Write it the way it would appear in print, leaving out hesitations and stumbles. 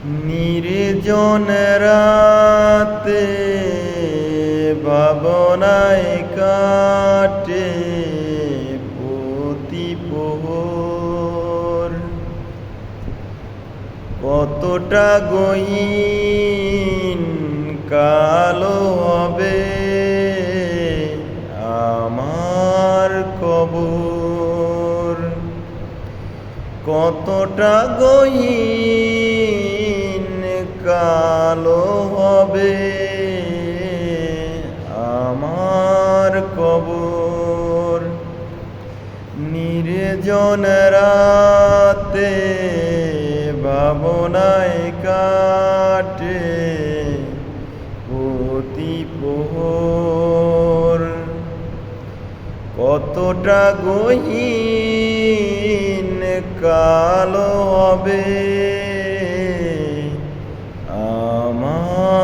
নির্জন রাতে ভাবনায় কাটে প্রতি প্রহর। কতটা গহীন কালো হবে আমার কবর। কতটা গহীন কালো হবে আমার কবর। নির্জন রাতে ভাবনায় কাটে প্রতি প্রহর। কতটা গহীন কালো হবে আমার